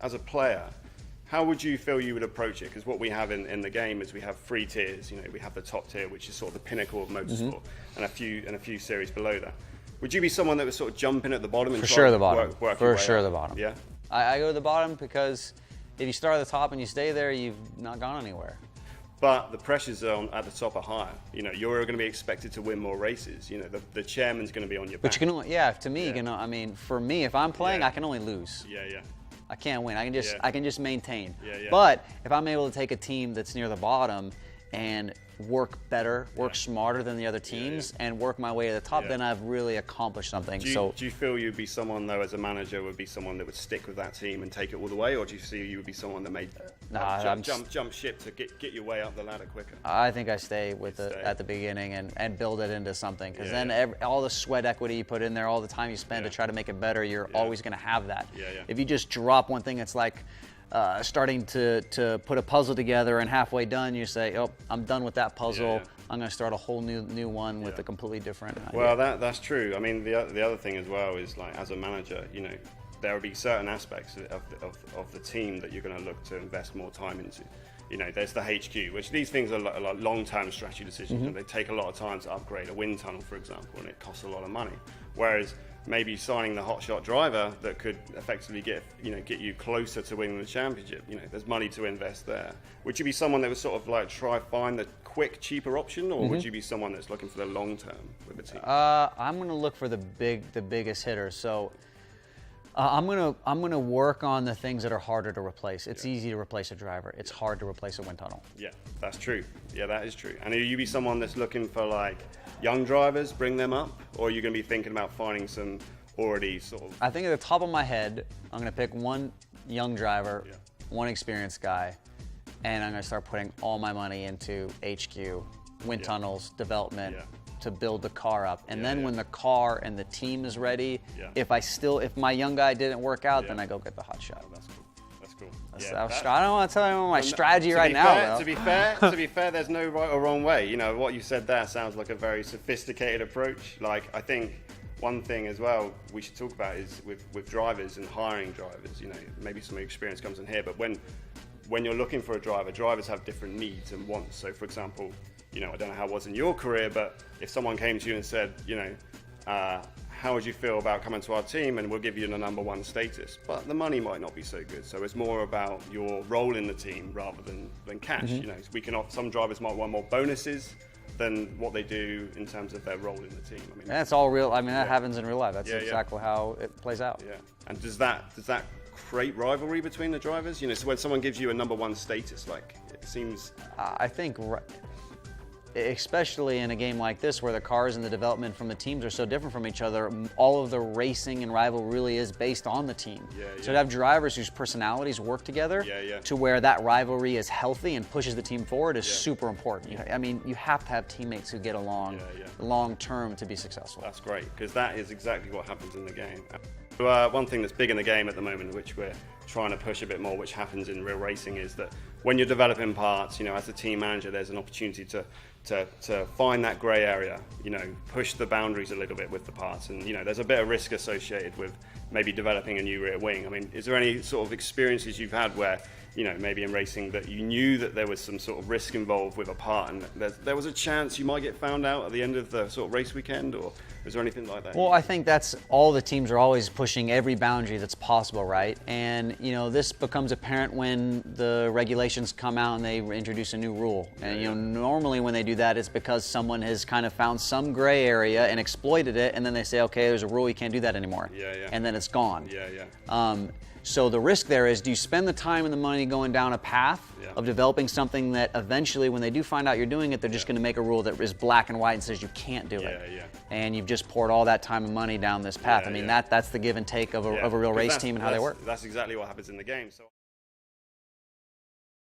As a player, how would you feel you would approach it? Because what we have in the game is we have 3 tiers. You know, we have the top tier, which is sort of the pinnacle of motorsport, and a few series below that. Would you be someone that would sort of jump in at the bottom and For try sure to the bottom. work For your way sure up? the bottom. Yeah. I go to the bottom because if you start at the top and you stay there, you've not gone anywhere. But the pressures at the top are higher. You know, you're going to be expected to win more races. You know, the chairman's going to be on your back. But you can only, yeah, to me, you know, I mean, for me, if I'm playing, I can only lose. Yeah, yeah. I can't win. I can just maintain. Yeah, yeah. But if I'm able to take a team that's near the bottom and work better, work smarter than the other teams, and work my way to the top, then I've really accomplished something. Do you feel you'd be someone, though, as a manager, would be someone that would stick with that team and take it all the way, or do you see you would be someone that made jump ship to get your way up the ladder quicker? I think I stay with it at the beginning and build it into something, because then all the sweat equity you put in there, all the time you spend to try to make it better, you're always going to have that. If you just drop one thing, it's like starting to put a puzzle together, and halfway done you say, oh, I'm done with that puzzle. I'm going to start a whole new one with a completely different idea. Well, that's true. I mean, the other thing as well is, like, as a manager, you know, there will be certain aspects of the team that you're going to look to invest more time into. You know, there's the HQ, which these things are like long-term strategy decisions, and they take a lot of time to upgrade a wind tunnel, for example, and it costs a lot of money. Whereas maybe signing the hotshot driver that could effectively get you closer to winning the championship, you know, there's money to invest there. Would you be someone that would sort of like try find the quick, cheaper option, or would you be someone that's looking for the long term with the team? I'm going to look for the biggest hitters. So I'm gonna work on the things that are harder to replace. It's easy to replace a driver. It's hard to replace a wind tunnel. Yeah, that's true. Yeah, that is true. And are you be someone that's looking for like young drivers, bring them up, or are you going to be thinking about finding some already sort of? I think at the top of my head, I'm going to pick one young driver, one experienced guy, and I'm going to start putting all my money into HQ, wind tunnels, development. To build the car up, and then when the car and the team is ready, if my young guy didn't work out, then I go get the hot shot. Oh, that's cool. That's cool. I don't want to tell you my strategy right now. To be fair, there's no right or wrong way. You know, what you said there sounds like a very sophisticated approach. Like, I think one thing as well we should talk about is with drivers and hiring drivers. You know, maybe some experience comes in here, but when you're looking for a driver, drivers have different needs and wants. So, for example, you know, I don't know how it was in your career, but if someone came to you and said, you know, how would you feel about coming to our team and we'll give you the #1 status, but the money might not be so good. So it's more about your role in the team rather than cash. You know, we can offer, some drivers might want more bonuses than what they do in terms of their role in the team. I mean, that's all real. I mean, that happens in real life. That's exactly how it plays out. Yeah. And does that create rivalry between the drivers? You know, so when someone gives you a #1 status, like, it seems. I think, especially in a game like this where the cars and the development from the teams are so different from each other, all of the racing and rival really is based on the team. So to have drivers whose personalities work together to where that rivalry is healthy and pushes the team forward is super important. I mean, you have to have teammates who get along long term to be successful. That's great, because that is exactly what happens in the game. One thing that's big in the game at the moment, which we're trying to push a bit more, which happens in real racing, is that when you're developing parts, you know, as a team manager, there's an opportunity to find that grey area, you know, push the boundaries a little bit with the parts, and you know, there's a bit of risk associated with maybe developing a new rear wing. I mean, is there any sort of experiences you've had where, you know, maybe in racing that you knew that there was some sort of risk involved with a part, and there was a chance you might get found out at the end of the sort of race weekend, or is there anything like that? Well, I think that's all the teams are always pushing every boundary that's possible, right? And, you know, this becomes apparent when the regulations come out and they introduce a new rule. And, you know, normally when they do that, it's because someone has kind of found some gray area and exploited it, and then they say, okay, there's a rule, you can't do that anymore. And then it's gone. So the risk there is, do you spend the time and the money going down a path of developing something that eventually, when they do find out you're doing it, they're just going to make a rule that is black and white and says you can't do it. And you've just poured all that time and money down this path. I mean, that's the give and take of a real race team and how they work. That's exactly what happens in the game. So.